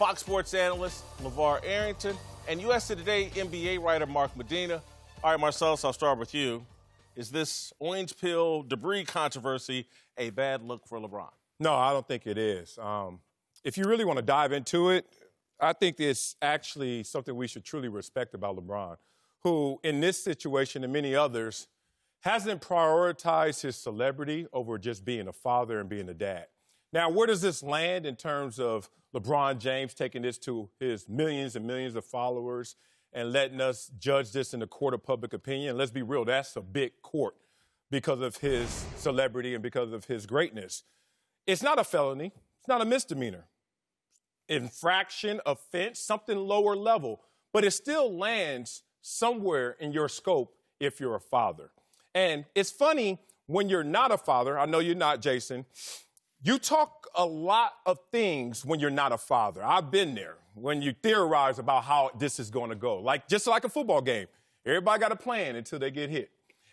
Fox Sports analyst LeVar Arrington, and USA Today NBA writer Mark Medina. All right, Marcellus, I'll start with you. Is this orange pill debris controversy a bad look for LeBron? No, I don't think it is. If you really want to dive into it, I think it's actually something we should truly respect about LeBron, who in this situation and many others hasn't prioritized his celebrity over just being a father and being a dad. Now, where does this land in terms of LeBron James taking this to his millions and millions of followers and letting us judge this in the court of public opinion? Let's be real, that's a big court because of his celebrity and because of his greatness. It's not a felony. It's not a misdemeanor. Infraction, offense, something lower level. But it still lands somewhere in your scope if you're a father. And it's funny when you're not a father. I know you're not, Jason. You talk a lot of things when you're not a father. I've been there when you theorize about how this is going to go. Just like a football game. Everybody got a plan until they get hit.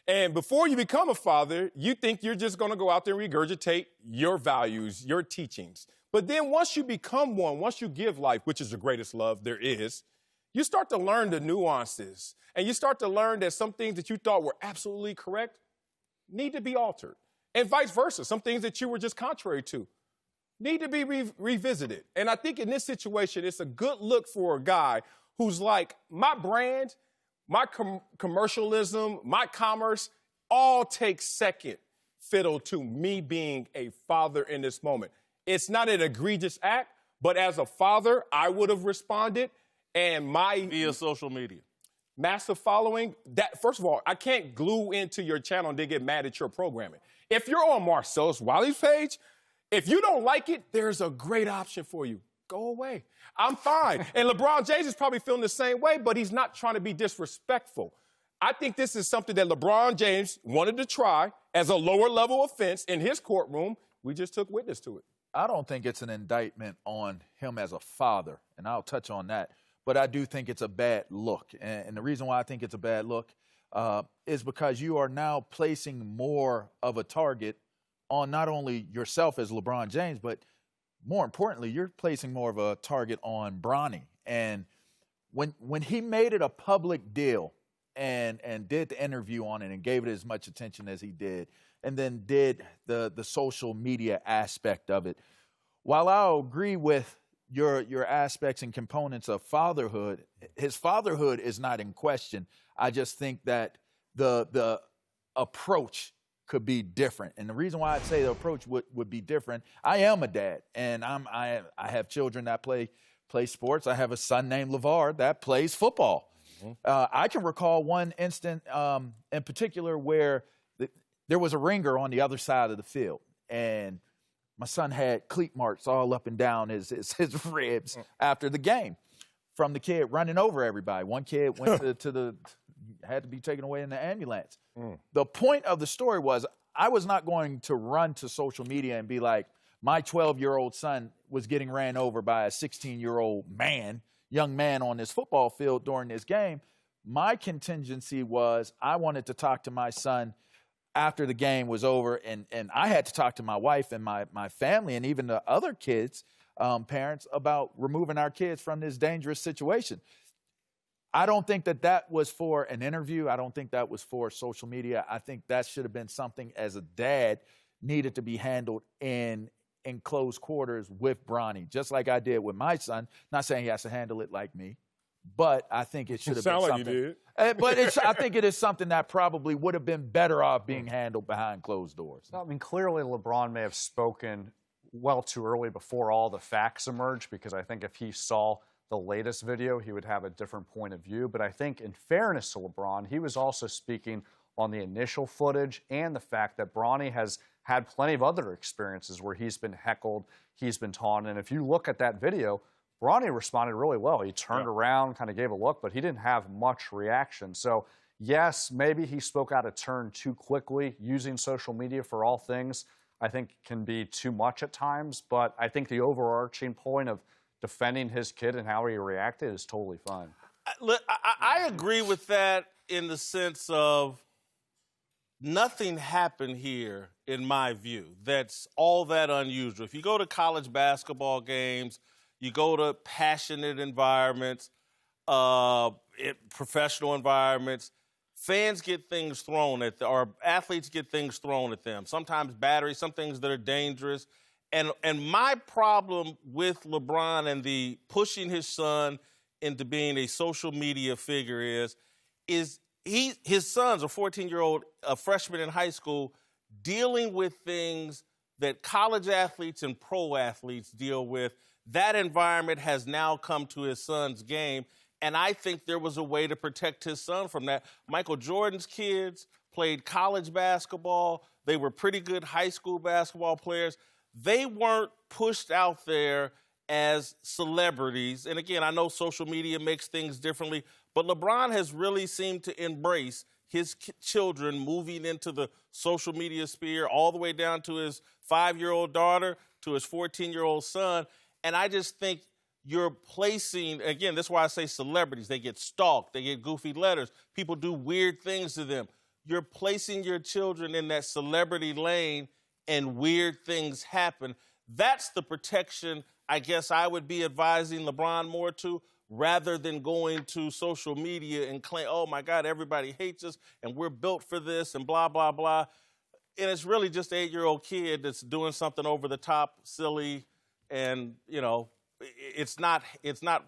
And before you become a father, you think you're just going to go out there and regurgitate your values, your teachings. But then once you become one, once you give life, which is the greatest love there is, you start to learn the nuances. And you start to learn that some things that you thought were absolutely correct need to be altered. And vice versa. Some things that you were just contrary to need to be revisited. And I think in this situation, it's a good look for a guy who's like, my brand, my commercialism, my commerce, all take second fiddle to me being a father in this moment. It's not an egregious act, but as a father, I would have responded. And via social media. Massive following, that first of all, I can't glue into your channel and then get mad at your programming. If you're on Marcellus Wiley's page, if you don't like it, there's a great option for you. Go away. I'm fine. And LeBron James is probably feeling the same way, but he's not trying to be disrespectful. I think this is something that LeBron James wanted to try as a lower level offense in his courtroom. We just took witness to it. I don't think it's an indictment on him as a father, and I'll touch on that. But I do think it's a bad look. And the reason why I think it's a bad look is because you are now placing more of a target on not only yourself as LeBron James, but more importantly, you're placing more of a target on Bronny. And when he made it a public deal and did the interview on it and gave it as much attention as he did, and then did the social media aspect of it, while I'll agree with your aspects and components of fatherhood, his fatherhood is not in question. I just think that the approach could be different. And the reason why I'd say the approach would be different, I am a dad, and I have children that play sports. I have a son named LeVar that plays football. Mm-hmm. I can recall one instant in particular where there was a ringer on the other side of the field, and my son had cleat marks all up and down his ribs after the game from the kid running over everybody. One kid went had to be taken away in the ambulance. The point of the story was I was not going to run to social media and be like, my 12-year-old son was getting ran over by a 16-year-old young man on this football field during this game. My contingency was I wanted to talk to my son after the game was over, and I had to talk to my wife and my family and even the other kids, parents, about removing our kids from this dangerous situation. I don't think that was for an interview. I don't think that was for social media. I think that should have been something as a dad needed to be handled in close quarters with Bronny, just like I did with my son. Not saying he has to handle it like me, but I think it should have been something. Like you did. But I think it is something that probably would have been better off being handled behind closed doors. I mean, clearly LeBron may have spoken well too early before all the facts emerged, because I think if he saw the latest video, he would have a different point of view. But I think in fairness to LeBron, he was also speaking on the initial footage and the fact that Bronny has had plenty of other experiences where he's been heckled, he's been taunted. And if you look at that video, Bronny responded really well. He turned around, kind of gave a look, but he didn't have much reaction. So, yes, maybe he spoke out of turn too quickly. Using social media for all things, I think, can be too much at times. But I think the overarching point of defending his kid and how he reacted is totally fine. I agree with that in the sense of nothing happened here, in my view, that's all that unusual. If you go to college basketball games, You go to passionate environments, professional environments. Fans get things thrown at them, or athletes get things thrown at them. Sometimes batteries, some things that are dangerous. And my problem with LeBron and the pushing his son into being a social media figure is his son's a 14-year-old, a freshman in high school, dealing with things that college athletes and pro athletes deal with. That environment has now come to his son's game, and I think there was a way to protect his son from that. Michael Jordan's kids played college basketball. They were pretty good high school basketball players. They weren't pushed out there as celebrities. And again, I know social media makes things differently, but LeBron has really seemed to embrace his children moving into the social media sphere, all the way down to his 5-year-old daughter, to his 14-year-old son. And I just think you're placing, again, that's why I say celebrities. They get stalked. They get goofy letters. People do weird things to them. You're placing your children in that celebrity lane, and weird things happen. That's the protection I guess I would be advising LeBron more to, rather than going to social media and claim, oh, my God, everybody hates us, and we're built for this, and blah, blah, blah. And it's really just an 8-year-old kid that's doing something over the top, silly, and, you know, it's not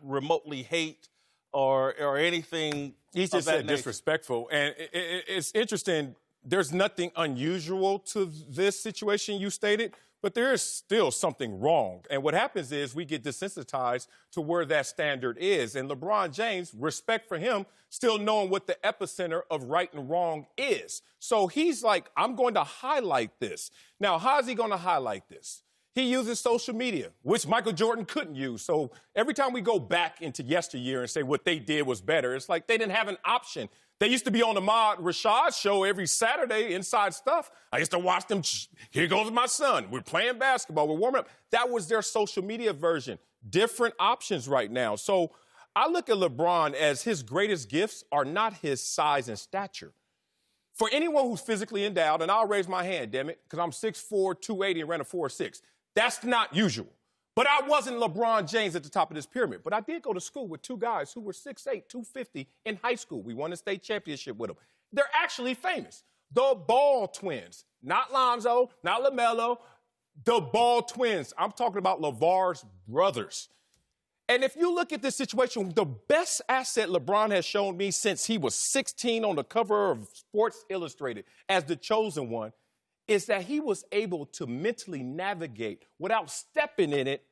remotely hate or anything. He just said disrespectful. And it's interesting. There's nothing unusual to this situation you stated, but there is still something wrong. And what happens is we get desensitized to where that standard is. And LeBron James, respect for him, still knowing what the epicenter of right and wrong is. So he's like, I'm going to highlight this. Now, how is he going to highlight this? He uses social media, which Michael Jordan couldn't use. So every time we go back into yesteryear and say what they did was better, it's like they didn't have an option. They used to be on the Ahmad Rashad show every Saturday, Inside Stuff. I used to watch them. Here goes my son. We're playing basketball. We're warming up. That was their social media version. Different options right now. So I look at LeBron as his greatest gifts are not his size and stature. For anyone who's physically endowed, and I'll raise my hand, damn it, because I'm 6'4", 280, and ran a 4.6. That's not usual. But I wasn't LeBron James at the top of this pyramid. But I did go to school with two guys who were 6'8", 250 in high school. We won a state championship with them. They're actually famous. The Ball twins. Not Lonzo, not LaMelo. The Ball twins. I'm talking about LeVar's brothers. And if you look at this situation, the best asset LeBron has shown me since he was 16 on the cover of Sports Illustrated as the chosen one is that he was able to mentally navigate without stepping in it,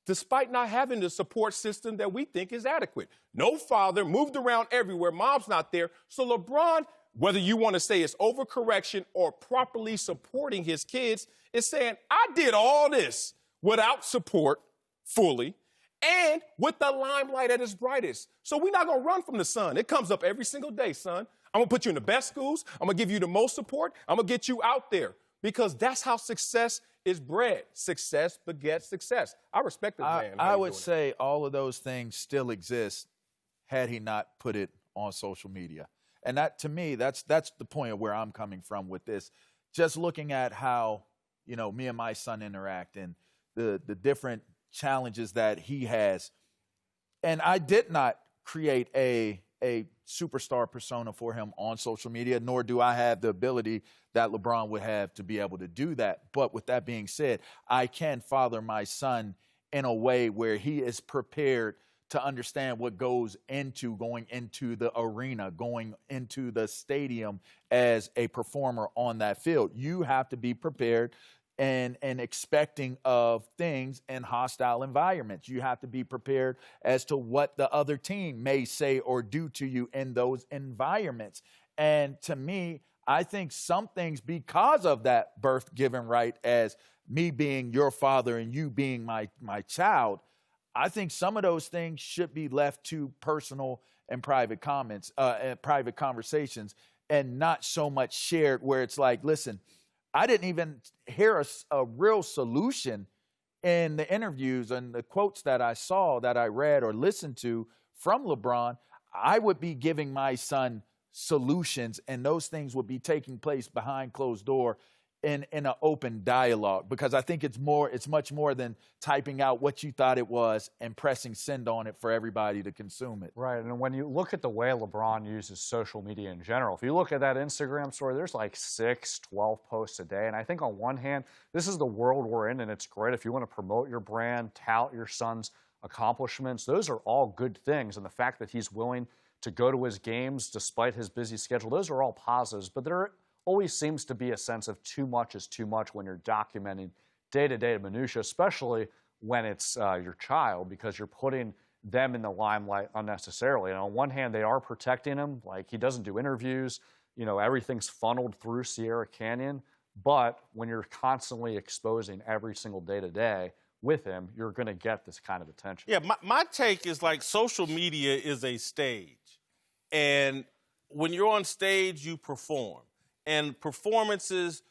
despite not having the support system that we think is adequate. No father, moved around everywhere, mom's not there. So LeBron, whether you want to say it's overcorrection or properly supporting his kids, is saying, I did all this without support fully and with the limelight at its brightest. So we're not going to run from the sun. It comes up every single day, son. I'm going to put you in the best schools. I'm going to give you the most support. I'm going to get you out there because that's how success is bred. Success begets success. I respect the man. I would say all of those things still exist had he not put it on social media. And that, to me, that's the point of where I'm coming from with this. Just looking at how, you know, me and my son interact and the different challenges that he has. And I did not create a superstar persona for him on social media, nor do I have the ability that LeBron would have to be able to do that. But with that being said, I can father my son in a way where he is prepared to understand what goes into going into the arena, going into the stadium as a performer on that field. You have to be prepared and expecting of things in hostile environments. You have to be prepared as to what the other team may say or do to you in those environments. And to me, I think some things, because of that birth-given right as me being your father and you being my child, I think some of those things should be left to personal and private comments, private conversations, and not so much shared where it's like, listen, I didn't even hear a real solution in the interviews and the quotes that I saw, that I read or listened to from LeBron. I would be giving my son solutions, and those things would be taking place behind closed door in an open dialogue, because I think it's much more than typing out what you thought it was and pressing send on it for everybody to consume it. Right, and when you look at the way LeBron uses social media in general, if you look at that Instagram story, there's like 6, 12 posts a day. And I think on one hand, this is the world we're in, and it's great if you want to promote your brand, tout your son's accomplishments. Those are all good things. And the fact that he's willing to go to his games despite his busy schedule, those are all positives. But there always seems to be a sense of too much is too much when you're documenting day-to-day minutia, especially when it's your child, because you're putting them in the limelight unnecessarily. And on one hand, they are protecting him. Like, he doesn't do interviews. You know, everything's funneled through Sierra Canyon. But when you're constantly exposing every single day-to-day with him, you're going to get this kind of attention. Yeah, my take is like social media is a stage. And when you're on stage, you perform. And performances,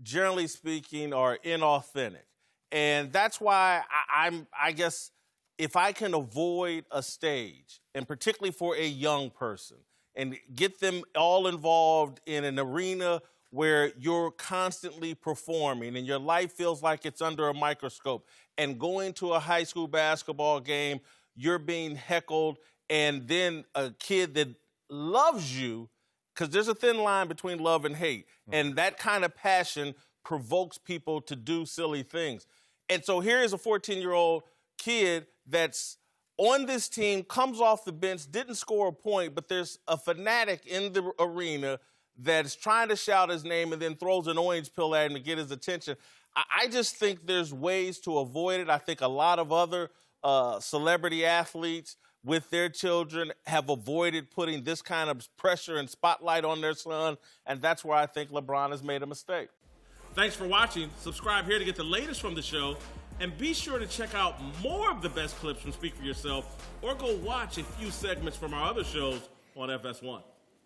generally speaking, are inauthentic. And that's why I guess if I can avoid a stage, and particularly for a young person, and get them all involved in an arena where you're constantly performing and your life feels like it's under a microscope, and going to a high school basketball game, you're being heckled, and then a kid that loves you, because there's a thin line between love and hate, and that kind of passion provokes people to do silly things. And so here is a 14-year-old kid that's on this team, comes off the bench, didn't score a point, but there's a fanatic in the arena that's trying to shout his name and then throws an orange pill at him to get his attention. I just think there's ways to avoid it. I think a lot of other celebrity athletes with their children have avoided putting this kind of pressure and spotlight on their son, and that's where I think LeBron has made a mistake. Thanks for watching. Subscribe here to get the latest from the show, and be sure to check out more of the best clips from Speak For Yourself, or go watch a few segments from our other shows on FS1.